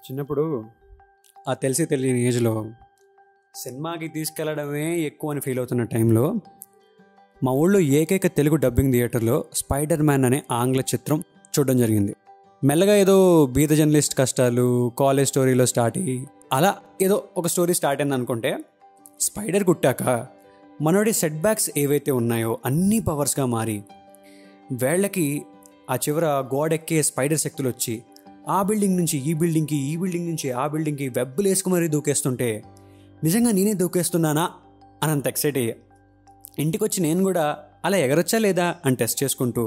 చిన్నప్పుడు ఆ తెలిసి తెలియని ఏజ్లో సినిమాకి తీసుకెళ్లడమే ఎక్కువ అని ఫీల్ అవుతున్న టైంలో మా ఊళ్ళో ఏకైక తెలుగు డబ్బింగ్ థియేటర్లో స్పైడర్ మ్యాన్ అనే ఆంగ్ల చిత్రం చూడడం జరిగింది. మెల్లగా ఏదో బీద జర్నలిస్ట్ కష్టాలు కాలేజ్ స్టోరీలో స్టార్ట్ అయ్యి అలా ఏదో ఒక స్టోరీ స్టార్ట్ అయింది అనుకుంటే, స్పైడర్ కుట్టాక మనోడి సెట్ బ్యాక్స్ ఏవైతే ఉన్నాయో అన్నీ పవర్స్గా మారి వేళ్ళకి ఆ చివర గోడెక్కే స్పైడర్ శక్తులు వచ్చి ఆ బిల్డింగ్ నుంచి ఈ బిల్డింగ్కి, ఈ బిల్డింగ్ నుంచి ఆ బిల్డింగ్కి వెబ్బులు వేసుకుమరీ దూకేస్తుంటే నిజంగా నేనే దూకేస్తున్నానా అని అంత ఎక్సైట్ అయ్యా. ఇంటికి వచ్చి నేను కూడా అలా ఎగరొచ్చా లేదా అని టెస్ట్ చేసుకుంటూ,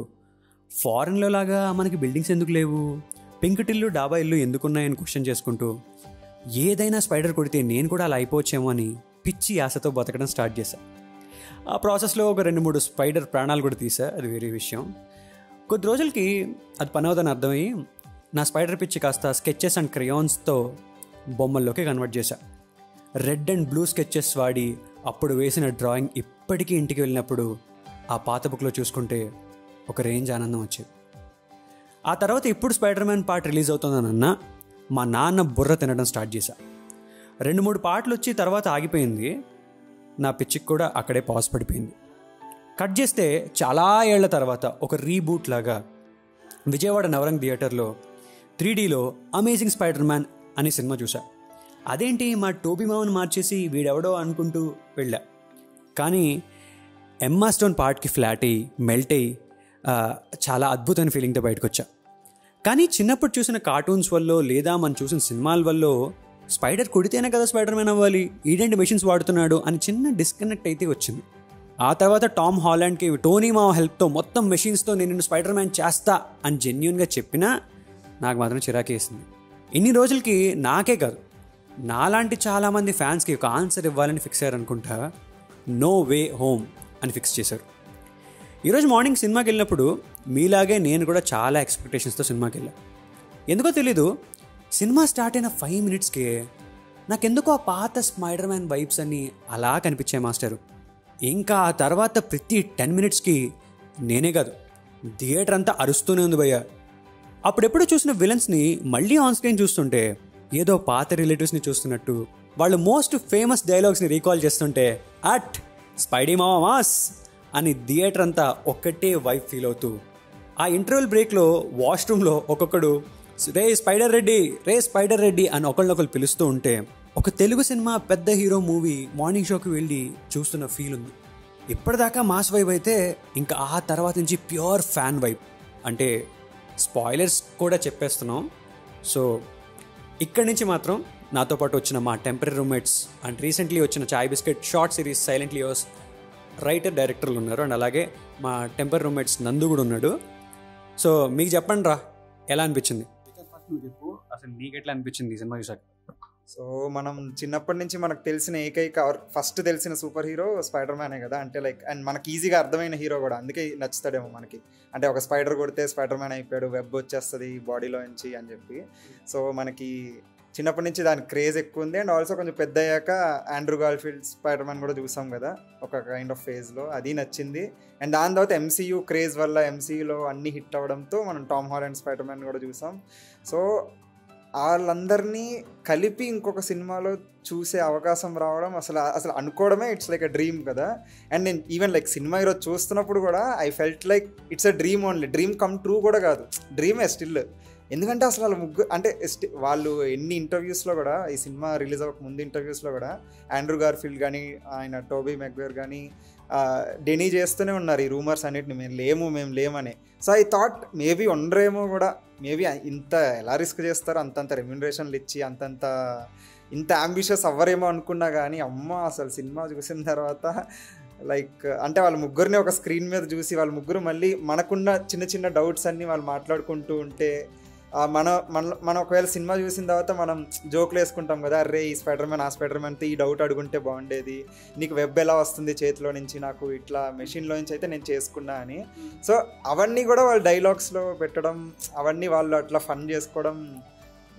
ఫారెన్లో లాగా మనకి బిల్డింగ్స్ ఎందుకు లేవు, పెంకుటిల్లు డాబా ఇల్లు ఎందుకున్నాయని క్వశ్చన్ చేసుకుంటూ, ఏదైనా స్పైడర్ కొడితే నేను కూడా అలా అయిపోవచ్చేమో అని పిచ్చి ఆశతో బతకడం స్టార్ట్ చేశా. ఆ ప్రాసెస్లో ఒక 2-3 స్పైడర్ ప్రాణాలు కూడా తీసా, అది వేరే విషయం. కొద్ది రోజులకి అది పని అవుదని అర్థమయ్యి నా స్పైడర్ పిచ్చి కాస్త స్కెచెస్ అండ్ క్రయాన్స్తో బొమ్మల్లోకి కన్వర్ట్ చేశా. రెడ్ అండ్ బ్లూ స్కెచెస్ వాడి అప్పుడు వేసిన డ్రాయింగ్ ఇప్పటికీ ఇంటికి వెళ్ళినప్పుడు ఆ పాత బుక్లో చూసుకుంటే ఒక రేంజ్ ఆనందం వచ్చేది. ఆ తర్వాత ఇప్పుడు స్పైడర్ మ్యాన్ పార్ట్ రిలీజ్ అవుతుందనన్నా మా నాన్న బుర్ర తినడం స్టార్ట్ చేశా. 2-3 పాటలు వచ్చి తర్వాత ఆగిపోయింది. నా పిచ్చికి కూడా అక్కడే పాజ్ పడిపోయింది. కట్ చేస్తే చాలా ఏళ్ల తర్వాత ఒక రీబూట్ లాగా విజయవాడ నవరంగ్ థియేటర్లో 3Dలో అమేజింగ్ స్పైడర్ మ్యాన్ అనే సినిమా చూసా. అదేంటి మా టోబీ మామని మార్చేసి వీడెవడో అనుకుంటూ వెళ్ళా. కానీ ఎమ్మా స్టోన్ పార్ట్కి ఫ్లాట్ అయ్యి మెల్ట్ అయ్యి చాలా అద్భుతమైన ఫీలింగ్తో బయటకు వచ్చా. కానీ చిన్నప్పుడు చూసిన కార్టూన్స్ వల్ల లేదా మనం చూసిన సినిమాల వల్ల స్పైడర్ కొడితేనే కదా స్పైడర్ మ్యాన్ అవ్వాలి, ఈడెంట్ మెషిన్స్ వాడుతున్నాడు అని చిన్న డిస్కనెక్ట్ అయితే వచ్చింది. ఆ తర్వాత టామ్ హాలండ్కి టోనీ మా హెల్ప్తో మొత్తం మెషిన్స్తో నేను స్పైడర్ మ్యాన్ చేస్తా అని జెన్యూన్గా చెప్పినా నాకు మాత్రం చిరాకేసింది. ఇన్ని రోజులకి నాకే కాదు, నాలాంటి చాలామంది ఫ్యాన్స్కి ఒక ఆన్సర్ ఇవ్వాలని ఫిక్స్ అయ్యారు అనుకుంటా. నో వే హోమ్ అని ఫిక్స్ చేశారు. ఈరోజు మార్నింగ్ సినిమాకి వెళ్ళినప్పుడు మీలాగే నేను కూడా చాలా ఎక్స్పెక్టేషన్స్తో సినిమాకి వెళ్ళాను. ఎందుకో తెలీదు, సినిమా స్టార్ట్ అయిన 5 minutesకే నాకెందుకో ఆ పాత స్పైడర్ మ్యాన్ వైబ్స్ అన్నీ అలా కనిపించాయి మాస్టరు. ఇంకా ఆ తర్వాత ప్రతి 10 minutesకి నేనే కాదు థియేటర్ అంతా అరుస్తూనే ఉంది భయ్యా. అప్పుడెప్పుడు చూసిన విలన్స్ని మళ్ళీ ఆన్ స్క్రీన్ చూస్తుంటే ఏదో పాత రిలేటివ్స్ని చూస్తున్నట్టు, వాళ్ళు మోస్ట్ ఫేమస్ డైలాగ్స్ని రీకాల్ చేస్తుంటే అట్ స్పైడీ మామా మాస్ అని థియేటర్ అంతా ఒక్కటే వైబ్ ఫీల్ అవుతూ, ఆ ఇంటర్వెల్ బ్రేక్లో వాష్రూమ్లో ఒక్కొక్కడు రే స్పైడర్ రెడ్డి, రే స్పైడర్ రెడ్డి అని ఒకళ్ళొకళ్ళు పిలుస్తూ ఉంటే ఒక తెలుగు సినిమా పెద్ద హీరో మూవీ మార్నింగ్ షోకి వెళ్ళి చూస్తున్న ఫీల్ ఉంది. ఇప్పటిదాకా మాస్ వైబ్ అయితే ఇంకా ఆ తర్వాత నుంచి ప్యూర్ ఫ్యాన్ వైబ్. అంటే స్పాయిలర్స్ కూడా చెప్పేస్తున్నాం. సో ఇక్కడి నుంచి మాత్రం నాతో పాటు వచ్చిన మా టెంపరీ రూమ్మేట్స్ అండ్ రీసెంట్లీ వచ్చిన Chai biscuit short series silently yours writer డైరెక్టర్లు ఉన్నారు. అండ్ అలాగే మా టెంపరీ రూమ్మేట్స్ నందు కూడా ఉన్నాడు. సో మీకు చెప్పండి రా, ఎలా అనిపించింది? నువ్వు చెప్పు, అసలు నీకు ఎట్లా అనిపించింది ఈ సినిమా చూసాక? సో మనం చిన్నప్పటి నుంచి మనకు తెలిసిన ఏకైక ఫస్ట్ తెలిసిన సూపర్ హీరో స్పైడర్ మ్యానే కదా. అంటే లైక్ అండ్ మనకి ఈజీగా అర్థమైన హీరో కూడా, అందుకే నచ్చుతాడేమో మనకి. అంటే ఒక స్పైడర్ కొడితే స్పైడర్ మ్యాన్ అయిపోయాడు, వెబ్ వచ్చేస్తుంది బాడీలో నుంచి అని చెప్పి. సో మనకి చిన్నప్పటి నుంచి దాని క్రేజ్ ఎక్కువ ఉంది. అండ్ ఆల్సో కొంచెం పెద్ద అయ్యాక ఆండ్రూ గార్ఫీల్డ్ స్పైడర్ మ్యాన్ కూడా చూసాం కదా ఒక కైండ్ ఆఫ్ ఫేజ్లో, అది నచ్చింది. అండ్ దాని తర్వాత ఎంసీయూ క్రేజ్ వల్ల ఎంసీయూలో అన్ని హిట్ అవ్వడంతో మనం టామ్ హాలండ్ స్పైడర్ మ్యాన్ కూడా చూసాం. సో వాళ్ళందరినీ కలిపి ఇంకొక సినిమాలో చూసే అవకాశం రావడం అసలు అనుకోవడమే ఇట్స్ లైక్ అ డ్రీమ్ కదా. అండ్ నేను ఈవెన్ లైక్ సినిమా ఈరోజు చూస్తున్నప్పుడు కూడా I felt like it's a dream only, dream come true కూడా కాదు, డ్రీమే స్టిల్. ఎందుకంటే అసలు వాళ్ళ ముగ్గురు అంటే వాళ్ళు ఎన్ని ఇంటర్వ్యూస్లో కూడా, ఈ సినిమా రిలీజ్ అవ్వక ముందు ఇంటర్వ్యూస్లో కూడా ఆండ్రూ గార్ఫీల్డ్ కానీ ఆయన టోబీ మెగ్వైర్ కానీ డెనీ చేస్తూనే ఉన్నారు ఈ రూమర్స్ అన్నిటిని, మేము లేమని. సో ఐ థాట్ మేబీ ఉండరేమో కూడా, మేబీ ఇంత ఎలా రిస్క్ చేస్తారో అంతంత రెమ్యూనరేషన్లు ఇచ్చి ఇంత అంబిషియస్ అవ్వరేమో అనుకున్నా. కానీ అమ్మ అసలు సినిమా చూసిన తర్వాత లైక్ అంటే వాళ్ళ ముగ్గురిని ఒక స్క్రీన్ మీద చూసి వాళ్ళ ముగ్గురు మళ్ళీ మనకున్న చిన్న చిన్న డౌట్స్ అన్నీ వాళ్ళు మాట్లాడుకుంటూ ఉంటే మనం ఒకవేళ సినిమా చూసిన తర్వాత మనం జోకులు వేసుకుంటాం కదా, అరే ఈ స్పైడర్ మ్యాన్ ఆ స్పైడర్ మ్యాన్తో ఈ డౌట్ అడుగుంటే బాగుండేది, నీకు వెబ్ ఎలా వస్తుంది చేతిలో నుంచి, నాకు ఇట్లా మెషిన్లో నుంచి అయితే నేను చేసుకున్నా అని. సో అవన్నీ కూడా వాళ్ళు డైలాగ్స్లో పెట్టడం, అవన్నీ వాళ్ళు అట్లా ఫన్ చేసుకోవడం,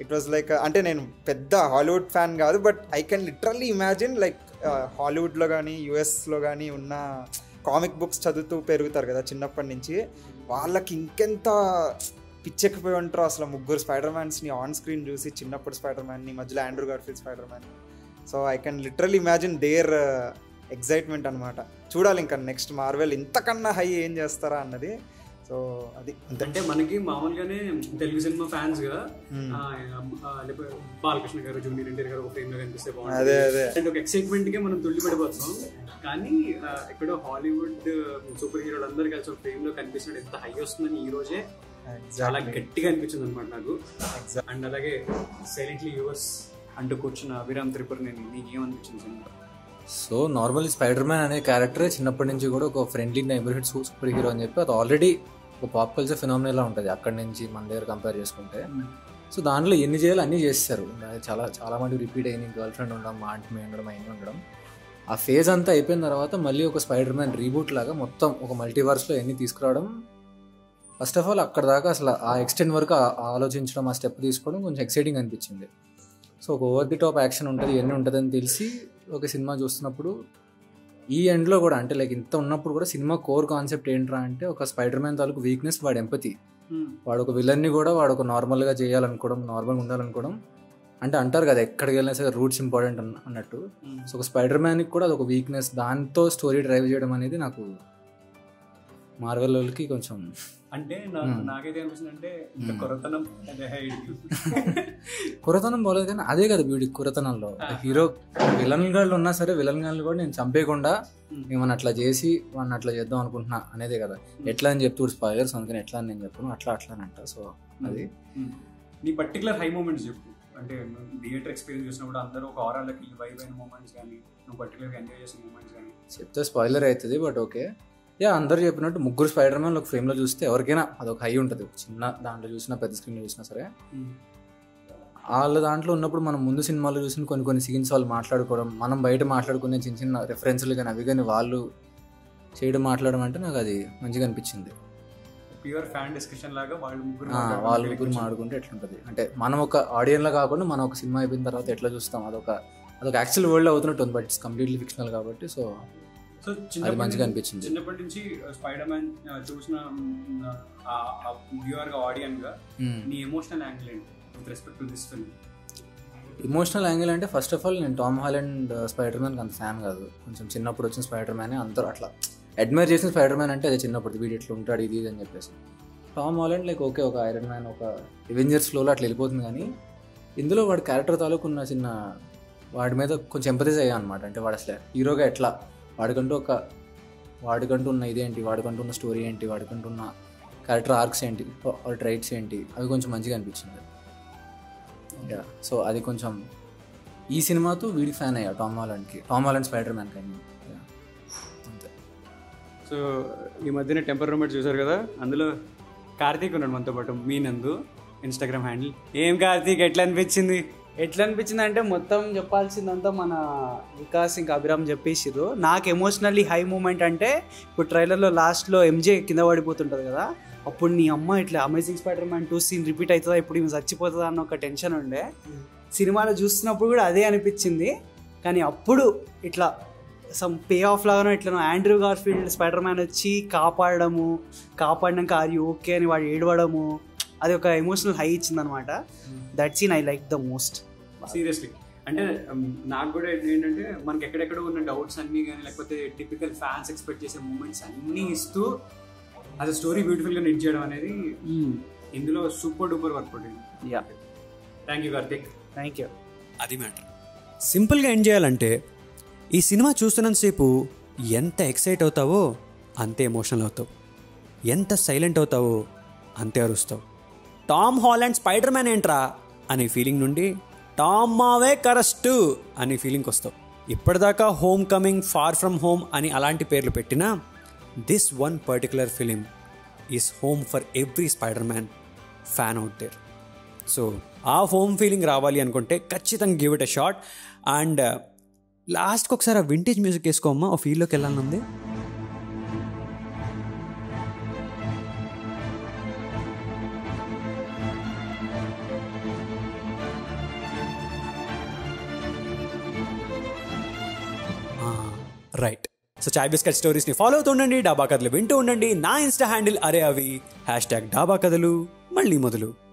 ఇట్ వాజ్ లైక్ అంటే నేను పెద్ద హాలీవుడ్ ఫ్యాన్ కాదు, but I can literally imagine like హాలీవుడ్లో కానీ యూఎస్లో కానీ ఉన్న కామిక్ బుక్స్ చదువుతూ పెరుగుతారు కదా చిన్నప్పటి నుంచి, వాళ్ళకి ఇంకెంత పిచ్చెక్కిపోయి ఉంటారు అసలు ముగ్గురు స్పైడర్ మ్యాన్స్ని ఆన్ స్క్రీన్ చూసి, చిన్నప్పుడు స్పైడర్ మ్యాన్ని, మధ్యలో Andrew Garfield spider man. So I can literally imagine their excitement అనమాట. చూడాలి ఇంకా నెక్స్ట్ మార్వెల్ ఇంతకన్నా హై ఏం చేస్తారా అన్నది. సో అది అంటే మనకి మామూలుగానే తెలుగు సినిమా ఫ్యాన్స్ గా బాలకృష్ణ గారు, జూనియర్ ఎన్టీఆర్ గారు ఒక ఫ్రేమ్ లో కనిపిస్తే బాగుంటుంది, ఒక ఎక్సైట్మెంట్ గా మనం తుల్లి పడిపోతున్నాం. కానీ ఇక్కడ హాలీవుడ్ సూపర్ హీరోలు అందరు కలిసి ఒక ఫ్రేమ్ లో కనిపిస్తున్నట్టు ఎంత హై వస్తుందని ఈ రోజే చాలా గట్టిగా అనిపించింది అనమాట నాకు. అండ్ అలాగే సైలెంట్లీ యువర్స్ అంటూ కూర్చున్న అభిరామ్ త్రిపుర, నేను నీకేమనిపించింది cinema? So normally Spider Man అనే క్యారెక్టరే చిన్నప్పటి నుంచి కూడా ఒక ఫ్రెండ్లీ నైబర్హుడ్ సూపర్ హీరో అని చెప్పి అది ఆల్రెడీ ఒక పాప్ కల్చర్ ఫినామినల్లా ఉంటుంది అక్కడి నుంచి మన దగ్గర కంపేర్ చేసుకుంటే. సో దాంట్లో ఎన్ని చేయాలో అన్నీ చేస్తారు. చాలా చాలా మంది రిపీట్ అయ్యి గర్ల్ ఫ్రెండ్ ఉండడం, మా ఆంటీ మే ఉండడం, అయిన ఉండడం. ఆ ఫేజ్ అంతా అయిపోయిన తర్వాత మళ్ళీ ఒక స్పైడర్ మ్యాన్ రీబూట్ లాగా మొత్తం ఒక మల్టీవర్స్లో ఎన్ని తీసుకురావడం, ఫస్ట్ ఆఫ్ ఆల్ అక్కడ దాకా అసలు ఆ ఎక్స్టెంట్ వరకు ఆలోచించడం, ఆ స్టెప్ తీసుకోవడం కొంచెం ఎక్సైటింగ్ అనిపించింది. సో ఒక ఓవర్ ది టాప్ యాక్షన్ ఉంటుంది, ఎన్ని ఉంటుందని తెలిసి ఒక సినిమా చూస్తున్నప్పుడు ఈ ఎండ్లో కూడా అంటే లైక్ ఇంత ఉన్నప్పుడు కూడా సినిమా కోర్ కాన్సెప్ట్ ఏంట్రా అంటే ఒక స్పైడర్ మ్యాన్ తాలూకు వీక్నెస్ వాడు ఎంపతి. వాడు ఒక విలన్ని కూడా వాడు ఒక నార్మల్గా చేయాలనుకోవడం, నార్మల్గా ఉండాలనుకోవడం. అంటే అంటారు కదా ఎక్కడికి వెళ్ళినా సరే రూట్స్ ఇంపార్టెంట్ అన్నట్టు. సో ఒక స్పైడర్ మ్యాన్కి కూడా అదొక వీక్నెస్, దాంతో స్టోరీ డ్రైవ్ చేయడం అనేది నాకు మార్వెల్ వాళ్ళకి కొంచెం అంటే నాకైతే అనిపిస్తుంది అంటే కురతనం పోలేదు. కానీ అదే కదా బ్యూటీ కురతనంలో. హీరో విలన్ గాళ్ళు ఉన్నా సరే విలన్ గాళ్ళు కూడా నేను చంపేయకుండా ఏమన్నా అట్లా చేసి వాడిని అట్లా చేద్దాం అనుకుంటున్నా అనేదే కదా. ఎట్లా అని చెప్తూ స్పాయిలర్స్ అందుకని ఎట్లా అని నేను చెప్పను, అట్లా అని అంట. సో అది నీ పర్టికులర్ హై మూమెంట్స్ చెప్పు. అంటే థియేటర్ ఎక్స్పీరియన్స్ చూసినప్పుడు అందరూ ఒక ఆరాలకి వైబ్ అయిన మూమెంట్స్ కానీ నువ్వు పర్టికులర్గా ఎంజాయ్ చేసిన మూమెంట్స్ కానీ చెప్తే స్పాయిలర్ అవుతుంది. బట్ ఓకే, యా అందరు చెప్పినట్టు ముగ్గురు స్పైడర్ మ్యాన్ ఒక ఫ్రేమ్లో చూస్తే ఎవరికైనా అదొక హై ఉంటుంది. చిన్న దాంట్లో చూసినా పెద్ద స్క్రీన్లో చూసినా సరే వాళ్ళ దాంట్లో ఉన్నప్పుడు మనం ముందు సినిమాలో చూసిన కొన్ని సీన్స్ వాళ్ళు మాట్లాడుకోవడం, మనం బయట మాట్లాడుకునే చిన్న చిన్న రెఫరెన్స్లు కానీ అవి కానీ వాళ్ళు చేయడం మాట్లాడడం అంటే నాకు అది మంచిగా అనిపించింది. ప్యూర్ ఫ్యాన్ డిస్కషన్ లాగా వాళ్ళు ముగ్గురు మాట్లాడుకుంటే ఎట్లుంటుంది అంటే మనం ఒక ఆడియన్లో కాకుండా మనం ఒక సినిమా అయిపోయిన తర్వాత ఎట్లా చూస్తాం అదొక యాక్చువల్ వరల్డ్ అవుతున్నట్టు ఉంది. బట్ ఇట్స్ కంప్లీట్లీ ఫిక్షనల్ కాబట్టి సో అది మంచిగా అనిపించింది. చిన్నప్పటి నుంచి స్పైడర్ మ్యాన్ చూసిన వ్యూవర్ గా ఆడియన్స్ గా నీ ఎమోషనల్ యాంగిల్ ఏంటి with respect to this film? Emotional angle అంటే ఫస్ట్ ఆఫ్ ఆల్ నేను టామ్ హాలండ్ స్పైడర్ మ్యాన్కి అంత ఫ్యాన్ కాదు. కొంచెం చిన్నప్పుడు వచ్చిన స్పైడర్ మ్యానే అందరూ అట్లా అడ్మైర్ చేసిన స్పైడర్ మ్యాన్ అంటే అదే చిన్నప్పుడు వీడు ఇట్లా ఉంటాడు ఇది అని చెప్పేసి. టామ్ హాలండ్ లైక్ ఓకే ఒక ఐరన్ మ్యాన్ ఒక ఎవెంజర్స్ ఫ్లోలో అట్లా వెళ్ళిపోతుంది. కానీ ఇందులో వాడి క్యారెక్టర్ తాలూకున్న చిన్న వాడి మీద కొంచెం ఎంపథైజ్ అయ్యా అనమాట. అంటే వాడు అసలు హీరోగా ఎట్లా వాడికంటూ ఉన్న ఇదేంటి, వాడికంటూ ఉన్న స్టోరీ ఏంటి, వాడికంటూ ఉన్న క్యారెక్టర్ ఆర్క్స్ ఏంటి, ట్రైట్స్ ఏంటి, అవి కొంచెం మంచిగా అనిపించింది. సో అది కొంచెం ఈ సినిమాతో వీడి ఫ్యాన్ అయ్యా టామ్ హాలండ్ స్పైడర్ మ్యాన్ కానీ అంతే. సో ఈ మధ్యన టెంపర్ రూమెట్ చూసారు కదా, అందులో కార్తీక్ ఉన్నాడు మనతో పాటు, మీ నందు ఇన్స్టాగ్రామ్ హ్యాండిల్. ఏం కార్తీక్ ఎట్లా అనిపించింది అంటే మొత్తం చెప్పాల్సిందంతా మన వికాస్ ఇంకా అభిరామ్ చెప్పేసిర్రు. నాకు ఎమోషనల్లీ హై మూమెంట్ అంటే ఇప్పుడు ట్రైలర్లో లాస్ట్లో ఎంజే కింద పడిపోతుంటుంది కదా, అప్పుడు నీ అమ్మ ఇట్లా amazing spider man 2 scene repeat అవుతుందా, ఇప్పుడు ఈమె చచ్చిపోతుందా అన్న ఒక టెన్షన్ ఉండే. సినిమాలో చూస్తున్నప్పుడు కూడా అదే అనిపించింది. కానీ అప్పుడు ఇట్లా సమ్ పే ఆఫ్ లాగానో ఇట్లా ఆండ్రూ గార్ఫీల్డ్ స్పైడర్ మ్యాన్ వచ్చి కాపాడినాక ఆర్ యూ ఓకే అని వాడు ఏడవడము, అది ఒక ఎమోషనల్ హై ఇచ్చింది అనమాట. That scene I like the most seriously. అంటే నాకు కూడా ఏంటంటే మనకి ఎక్కడెక్కడ ఉన్న డౌట్స్ అన్నీ కానీ లేకపోతే టిపికల్ ఫ్యాన్స్ ఎక్స్పెక్ట్ చేసే మూమెంట్స్ అన్నీ ఇస్తూ అది స్టోరీ బ్యూటిఫుల్గా నిట్ చేయడం అనేది ఇందులో సూపర్ డూపర్ వర్క్ పడింది. Thank you Karthik. Thank you. అది మ్యాటర్. సింపుల్గా ఎండ్ చేయాలంటే ఈ సినిమా చూస్తున్నంతసేపు ఎంత ఎక్సైట్ అవుతావో అంతే ఎమోషనల్ అవుతావు, ఎంత సైలెంట్ అవుతావో అంతే అరుస్తావు. టామ్ హాలండ్ స్పైడర్ మ్యాన్ ఏంట్రా అనే ఫీలింగ్ నుండి టామ్ మావే కరెస్ట్ అనే ఫీలింగ్కి వస్తావు. ఇప్పటిదాకా home coming, far from home అని అలాంటి పేర్లు పెట్టినా this one particular film is home for every spider man fan out there. So ఆ హోమ్ ఫీలింగ్ రావాలి అనుకుంటే ఖచ్చితంగా give it a shot. And లాస్ట్కి ఒకసారి ఆ వింటేజ్ మ్యూజిక్ వేసుకోమ్మా, ఆ ఫీల్డ్లోకి వెళ్ళాలనుంది. రైట్. సో చాయ్ బిస్కెట్ స్టోరీస్ని ఫాలో అవుతూ ఉండండి, డాబా కథలు వింటూ ఉండండి. నా ఇన్స్టా హ్యాండిల్ అరే అవి #డాబా కథలు. మళ్ళీ మొదలు.